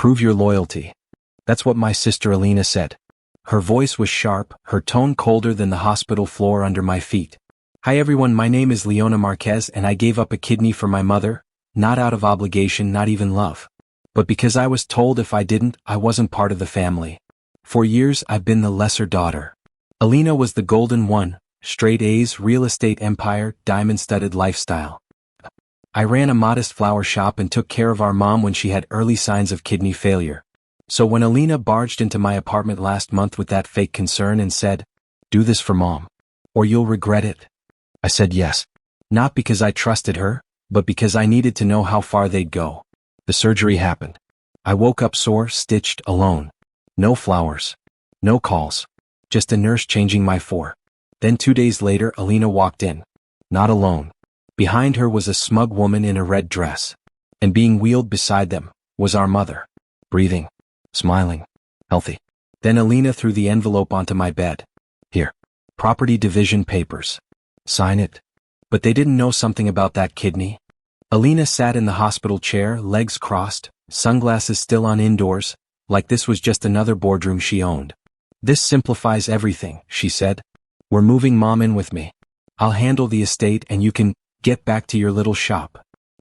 Prove your loyalty. That's what my sister Alina said. Her voice was sharp, her tone colder than the hospital floor under my feet. Hi everyone, my name is Leona Marquez and I gave up a kidney for my mother, not out of obligation, not even love. But because I was told if I didn't, I wasn't part of the family. For years I've been the lesser daughter. Alina was the golden one, straight A's, real estate empire, diamond-studded lifestyle. I ran a modest flower shop and took care of our mom when she had early signs of kidney failure. So when Alina barged into my apartment last month with that fake concern and said, "Do this for mom, or you'll regret it," I said yes. Not because I trusted her, but because I needed to know how far they'd go. The surgery happened. I woke up sore, stitched, alone. No flowers. No calls. Just a nurse changing my four. Then 2 days later, Alina walked in. Not alone. Behind her was a smug woman in a red dress. And being wheeled beside them was our mother. Breathing. Smiling. Healthy. Then Alina threw the envelope onto my bed. Here. Property division papers. Sign it. But they didn't know something about that kidney. Alina sat in the hospital chair, legs crossed, sunglasses still on indoors, like this was just another boardroom she owned. "This simplifies everything," she said. "We're moving mom in with me. I'll handle the estate and you can get back to your little shop."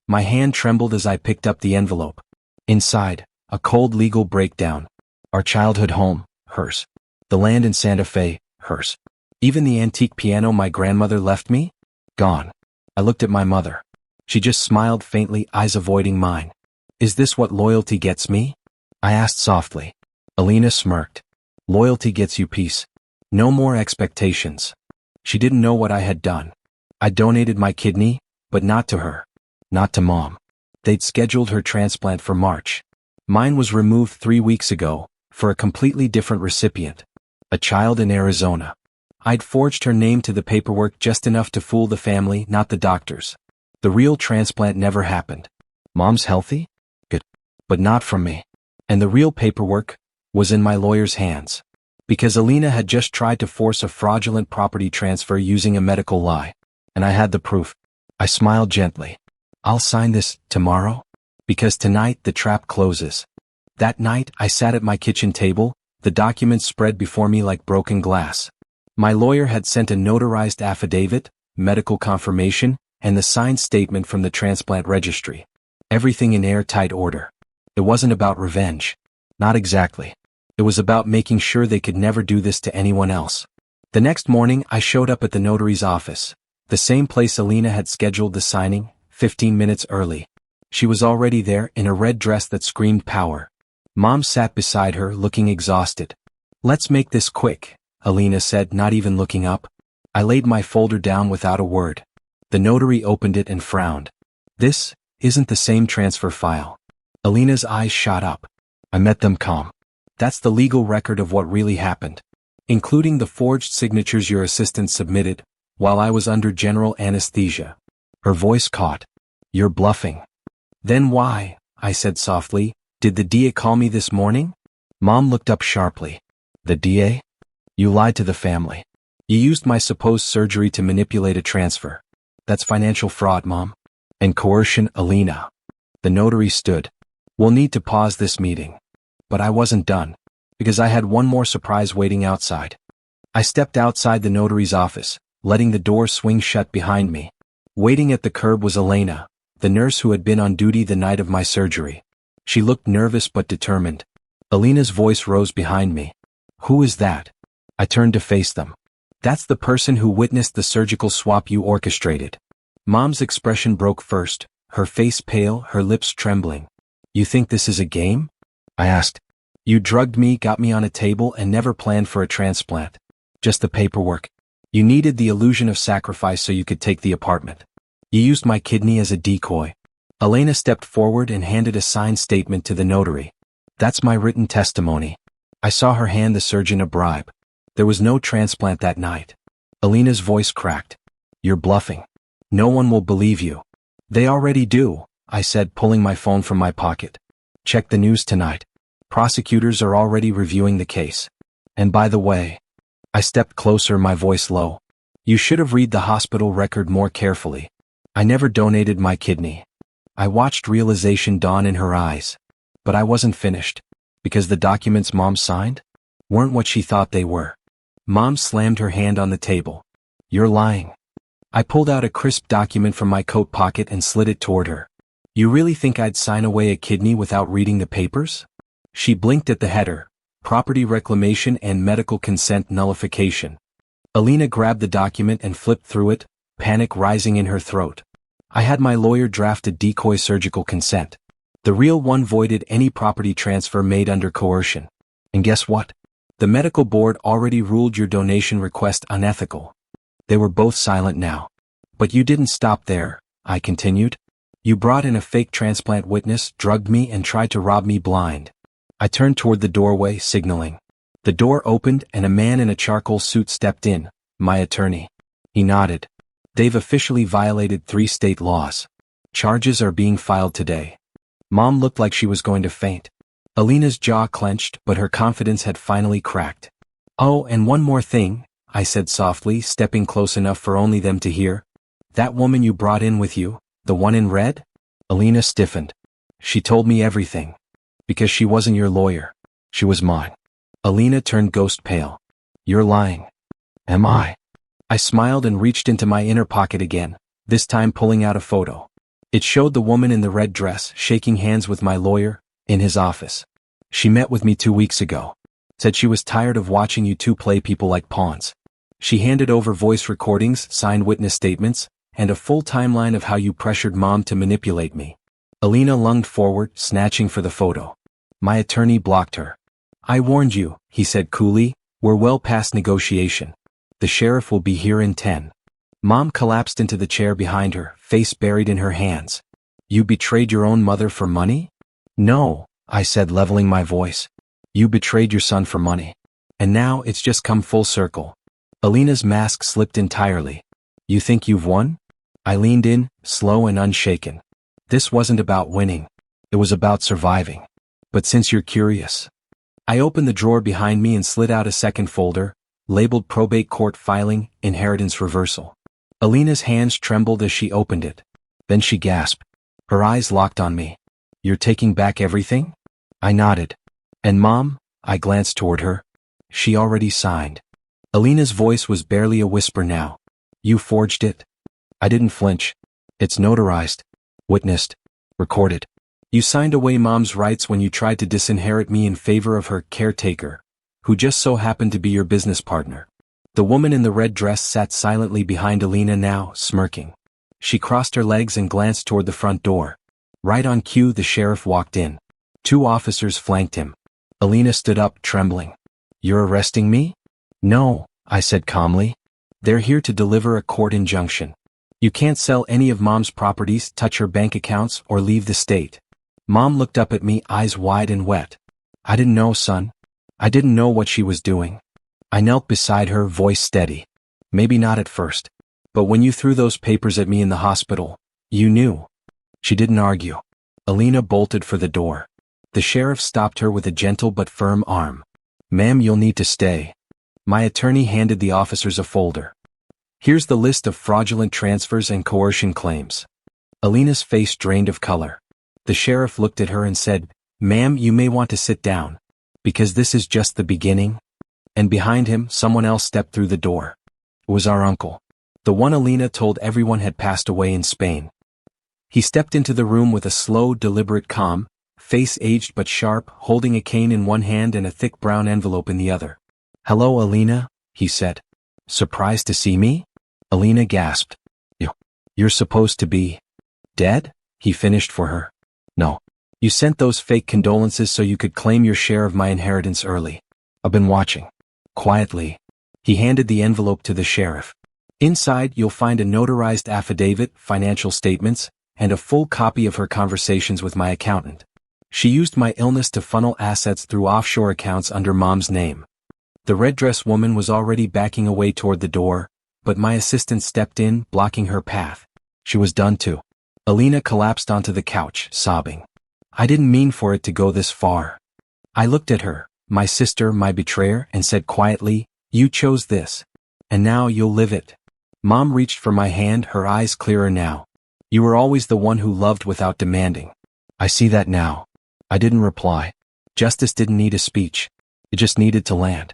My hand trembled as I picked up the envelope. Inside, a cold legal breakdown. Our childhood home, hers. The land in Santa Fe, hers. Even the antique piano my grandmother left me? Gone. I looked at my mother. She just smiled faintly, eyes avoiding mine. "Is this what loyalty gets me?" I asked softly. Alina smirked. "Loyalty gets you peace. No more expectations." She didn't know what I had done. I donated my kidney, but not to her. Not to mom. They'd scheduled her transplant for March. Mine was removed 3 weeks ago, for a completely different recipient. A child in Arizona. I'd forged her name to the paperwork just enough to fool the family, not the doctors. The real transplant never happened. Mom's healthy? Good. But not from me. And the real paperwork was in my lawyer's hands. Because Alina had just tried to force a fraudulent property transfer using a medical lie. And I had the proof. I smiled gently. "I'll sign this tomorrow? Because tonight the trap closes." That night I sat at my kitchen table, the documents spread before me like broken glass. My lawyer had sent a notarized affidavit, medical confirmation, and the signed statement from the transplant registry. Everything in airtight order. It wasn't about revenge. Not exactly. It was about making sure they could never do this to anyone else. The next morning I showed up at the notary's office, the same place Alina had scheduled the signing, 15 minutes early. She was already there in a red dress that screamed power. Mom sat beside her, looking exhausted. "Let's make this quick," Alina said, not even looking up. I laid my folder down without a word. The notary opened it and frowned. "This isn't the same transfer file." Alina's eyes shot up. I met them calm. "That's the legal record of what really happened, including the forged signatures your assistant submitted, while I was under general anesthesia." Her voice caught. "You're bluffing." "Then why," I said softly, "did the DA call me this morning?" Mom looked up sharply. "The DA? You lied to the family. You used my supposed surgery to manipulate a transfer. That's financial fraud, Mom. And coercion, Alina." The notary stood. "We'll need to pause this meeting." But I wasn't done, because I had one more surprise waiting outside. I stepped outside the notary's office, letting the door swing shut behind me. Waiting at the curb was Elena, the nurse who had been on duty the night of my surgery. She looked nervous but determined. Alina's voice rose behind me. "Who is that?" I turned to face them. "That's the person who witnessed the surgical swap you orchestrated." Mom's expression broke first, her face pale, her lips trembling. "You think this is a game?" I asked. "You drugged me, got me on a table, and never planned for a transplant. Just the paperwork. You needed the illusion of sacrifice so you could take the apartment. You used my kidney as a decoy." Elena stepped forward and handed a signed statement to the notary. "That's my written testimony." I saw her hand the surgeon a bribe. There was no transplant that night. Elena's voice cracked. "You're bluffing. No one will believe you." "They already do," I said, pulling my phone from my pocket. "Check the news tonight. Prosecutors are already reviewing the case. And by the way," I stepped closer, my voice low, "you should have read the hospital record more carefully. I never donated my kidney." I watched realization dawn in her eyes. But I wasn't finished. Because the documents Mom signed weren't what she thought they were. Mom slammed her hand on the table. You're lying. I pulled out a crisp document from my coat pocket and slid it toward her. You really think I'd sign away a kidney without reading the papers? She blinked at the header, property reclamation and medical consent nullification. Alina grabbed the document and flipped through it, panic rising in her throat. I had my lawyer draft a decoy surgical consent. The real one voided any property transfer made under coercion. And guess what? The medical board already ruled your donation request unethical. They were both silent now. But you didn't stop there, I continued. You brought in a fake transplant witness, drugged me and tried to rob me blind. I turned toward the doorway, signaling. The door opened and a man in a charcoal suit stepped in, my attorney. He nodded. They've officially violated 3 state laws. Charges are being filed today. Mom looked like she was going to faint. Alina's jaw clenched, but her confidence had finally cracked. Oh, and one more thing, I said softly, stepping close enough for only them to hear. That woman you brought in with you, the one in red? Alina stiffened. She told me everything. Because she wasn't your lawyer. She was mine. Alina turned ghost pale. You're lying. Am I? I smiled and reached into my inner pocket again, this time pulling out a photo. It showed the woman in the red dress shaking hands with my lawyer, in his office. She met with me 2 weeks ago. Said she was tired of watching you two play people like pawns. She handed over voice recordings, signed witness statements, and a full timeline of how you pressured Mom to manipulate me. Alina lunged forward, snatching for the photo. My attorney blocked her. I warned you, he said coolly, we're well past negotiation. The sheriff will be here in 10. Mom collapsed into the chair behind her, face buried in her hands. You betrayed your own mother for money? No, I said, leveling my voice. You betrayed your son for money. And now it's just come full circle. Alina's mask slipped entirely. You think you've won? I leaned in, slow and unshaken. This wasn't about winning. It was about surviving. But since you're curious. I opened the drawer behind me and slid out a second folder, labeled probate court filing, inheritance reversal. Alina's hands trembled as she opened it. Then she gasped. Her eyes locked on me. You're taking back everything? I nodded. And Mom? I glanced toward her. She already signed. Alina's voice was barely a whisper now. You forged it? I didn't flinch. It's notarized, witnessed, recorded. You signed away Mom's rights when you tried to disinherit me in favor of her caretaker, who just so happened to be your business partner. The woman in the red dress sat silently behind Alina now, smirking. She crossed her legs and glanced toward the front door. Right on cue, the sheriff walked in. 2 officers flanked him. Alina stood up, trembling. You're arresting me? No, I said calmly. They're here to deliver a court injunction. You can't sell any of Mom's properties, touch her bank accounts, or leave the state. Mom looked up at me, eyes wide and wet. I didn't know, son. I didn't know what she was doing. I knelt beside her, voice steady. Maybe not at first. But when you threw those papers at me in the hospital, you knew. She didn't argue. Alina bolted for the door. The sheriff stopped her with a gentle but firm arm. Ma'am, you'll need to stay. My attorney handed the officers a folder. Here's the list of fraudulent transfers and coercion claims. Alina's face drained of color. The sheriff looked at her and said, Ma'am, you may want to sit down. Because this is just the beginning. And behind him, someone else stepped through the door. It was our uncle. The one Alina told everyone had passed away in Spain. He stepped into the room with a slow, deliberate calm, face aged but sharp, holding a cane in one hand and a thick brown envelope in the other. Hello, Alina, he said. Surprised to see me? Alina gasped. You're supposed to be dead? He finished for her. No. You sent those fake condolences so you could claim your share of my inheritance early. I've been watching. Quietly. He handed the envelope to the sheriff. Inside, you'll find a notarized affidavit, financial statements, and a full copy of her conversations with my accountant. She used my illness to funnel assets through offshore accounts under Mom's name. The red dress woman was already backing away toward the door, but my assistant stepped in, blocking her path. She was done too. Alina collapsed onto the couch, sobbing. I didn't mean for it to go this far. I looked at her, my sister, my betrayer, and said quietly, You chose this. And now you'll live it. Mom reached for my hand, her eyes clearer now. You were always the one who loved without demanding. I see that now. I didn't reply. Justice didn't need a speech. It just needed to land.